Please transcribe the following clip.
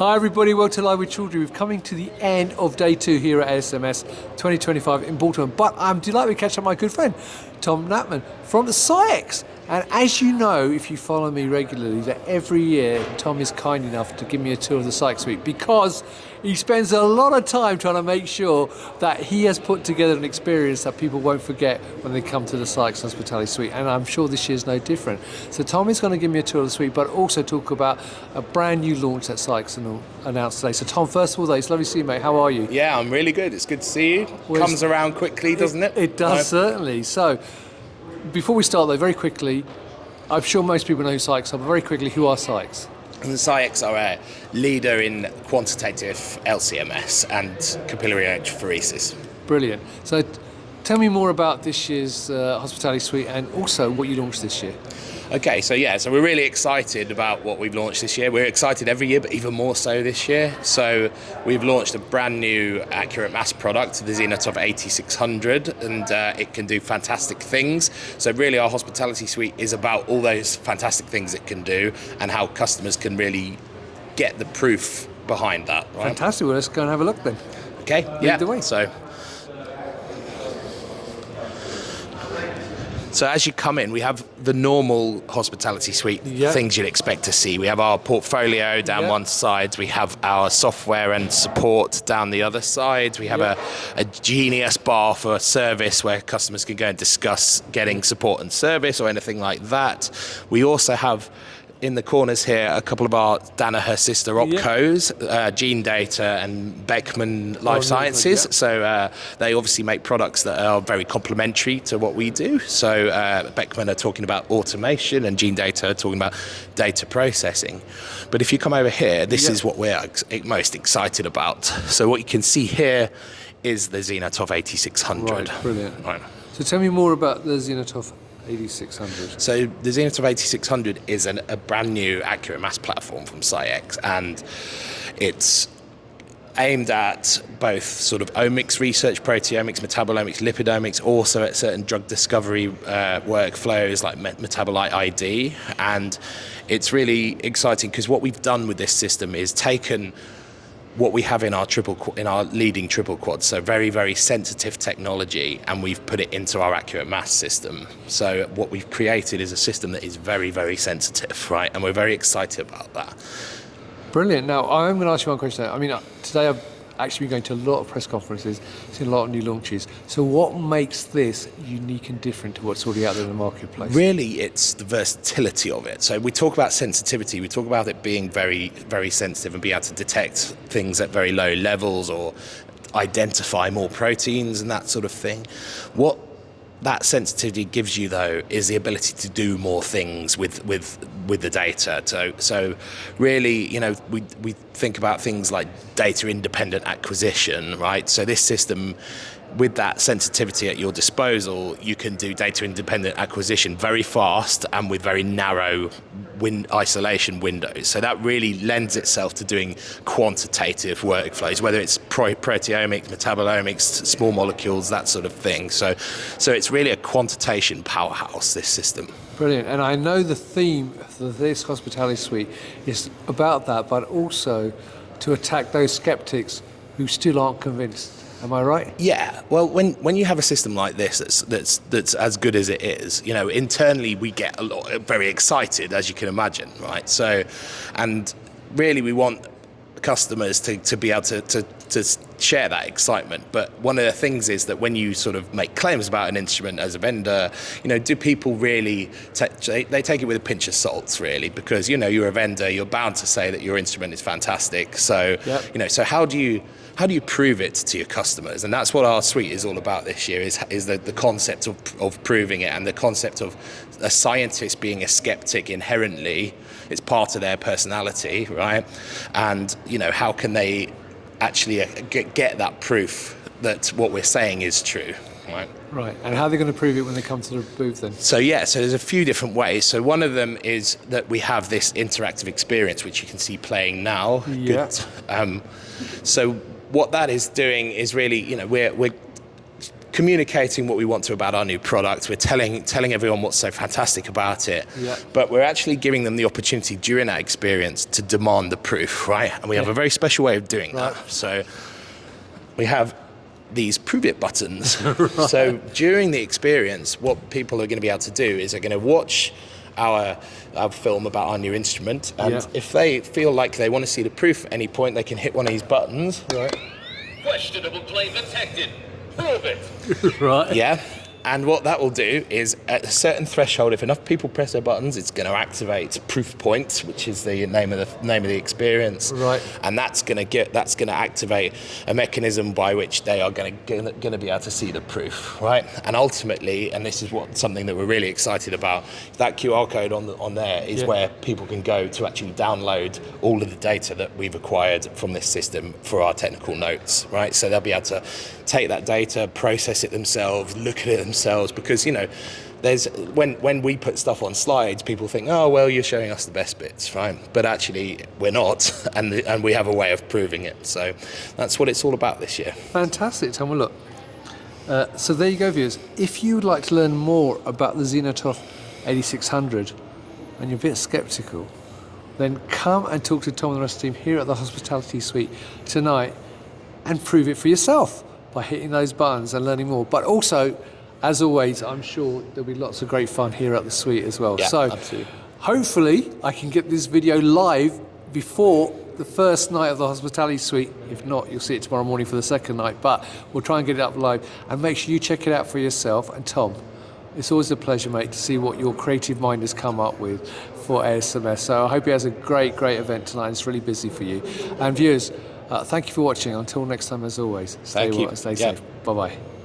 Hi everybody, welcome to Live with Children. We're coming to the end of day 2 here at ASMS 2025 in Baltimore, but I'm delighted to catch up my good friend, Tom Knapman from the SCIEX. And as you know, if you follow me regularly, that every year Tom is kind enough to give me a tour of the SCIEX suite because he spends a lot of time trying to make sure that he has put together an experience that people won't forget when they come to the SCIEX Hospitality Suite, and I'm sure this year's no different. So Tom is going to give me a tour of the suite, but also talk about a brand new launch that SCIEX announced today. So Tom, first of all, it's lovely to see you, mate. How are you? Yeah, I'm really good. It's good to see you. Comes around quickly, doesn't it? It does, certainly. So, before we start though, very quickly, I'm sure most people know who SCIEX are, but very quickly, who are SCIEX? And the SCIEX are a leader in quantitative LCMS and capillary electrophoresis. Brilliant. So tell me more about this year's hospitality suite and also what you launched this year. Okay, so we're really excited about what we've launched this year. We're excited every year, but even more so this year. So we've launched a brand new accurate mass product, the ZenoTOF 8600, and it can do fantastic things. So really our hospitality suite is about all those fantastic things it can do and how customers can really get the proof behind that. Right? Fantastic. Well, let's go and have a look then. Okay, Lead the way. So as you come in, we have the normal hospitality suite things you'd expect to see. We have our portfolio down one side, we have our software and support down the other side, we have a Genius bar for service where customers can go and discuss getting support and service or anything like that. We also have in the corners here a couple of our Danaher sister opcos, Gene Data and Beckman Life Sciences. So they obviously make products that are very complementary to what we do. So Beckman are talking about automation and Gene Data are talking about data processing. But if you come over here, this is what we're most excited about. So what you can see here is the ZenoTOF 8600. Right, brilliant. Right. So tell me more about the ZenoTOF 8600. So the ZenoTOF 8600 is a brand new accurate mass platform from SCIEX, and it's aimed at both sort of omics research, proteomics, metabolomics, lipidomics, also at certain drug discovery workflows like metabolite ID. And it's really exciting because what we've done with this system is taken what we have in our leading triple quad, so very, very sensitive technology, and we've put it into our accurate mass system. So what we've created is a system that is very, very sensitive, right? And we're very excited about that. Brilliant. Now, I'm going to ask you one question. I mean, today I've actually been going to a lot of press conferences, seen a lot of new launches. So what makes this unique and different to what's already out there in the marketplace? Really, it's the versatility of it. So we talk about sensitivity, we talk about it being very, very sensitive and be able to detect things at very low levels or identify more proteins and that sort of thing. What that sensitivity gives you, though, is the ability to do more things with the data. So really, we think about things like data independent acquisition, right? So this system, with that sensitivity at your disposal, you can do data independent acquisition very fast and with very narrow isolation windows. So that really lends itself to doing quantitative workflows, whether it's proteomics, metabolomics, small molecules, that sort of thing. So it's really a quantitation powerhouse, this system. Brilliant. And I know the theme of this hospitality suite is about that, but also to attack those skeptics who still aren't convinced. Am I right? Yeah. Well, when you have a system like this that's as good as it is, internally we get very excited, as you can imagine, right? So, and really we want customers to be able to share that excitement. But one of the things is that when you sort of make claims about an instrument as a vendor, do people really they take it with a pinch of salt, really, because you're a vendor, you're bound to say that your instrument is fantastic. So so how do you prove it to your customers? And that's what our suite is all about this year, is the concept of proving it, and the concept of a scientist being a skeptic inherently. It's part of their personality, right? And how can they actually get that proof that what we're saying is true, right? Right. And how are they going to prove it when they come to the booth then? So there's a few different ways. So one of them is that we have this interactive experience, which you can see playing now. Yeah. So what that is doing is really, we're communicating what we want to about our new product. We're telling everyone what's so fantastic about it. Yeah. But we're actually giving them the opportunity during that experience to demand the proof, right? And we have a very special way of doing that. So we have these prove it buttons. Right. So during the experience, what people are going to be able to do is they're going to watch our film about our new instrument, and if they feel like they want to see the proof at any point, they can hit one of these buttons. Right. Questionable claim detected. Prove it. Right. Yeah. And what that will do is, at a certain threshold, if enough people press their buttons, it's going to activate proof point, which is the name of the experience. Right. And that's going to activate a mechanism by which they are going to be able to see the proof, right? And ultimately, and this is something that we're really excited about, that QR code on there is where people can go to actually download all of the data that we've acquired from this system for our technical notes, right? So they'll be able to take that data, process it themselves, look at it themselves, because there's when we put stuff on slides, people think, oh well, you're showing us the best bits, right? But actually we're not, and we have a way of proving it. So that's what it's all about this year. Fantastic, Tom. Well, look, so there you go, viewers. If you would like to learn more about the ZenoTOF 8600 and you're a bit skeptical, then come and talk to Tom and the rest of the team here at the Hospitality Suite tonight and prove it for yourself by hitting those buttons and learning more. But also, as always, I'm sure there'll be lots of great fun here at the suite as well. Yeah, so absolutely. Hopefully I can get this video live before the first night of the Hospitality Suite. If not, you'll see it tomorrow morning for the second night, but we'll try and get it up live, and make sure you check it out for yourself. And Tom, it's always a pleasure, mate, to see what your creative mind has come up with for ASMS. So I hope it has a great event tonight. It's really busy for you. And viewers, thank you for watching. Until next time, as always, stay well and stay safe. Bye-bye.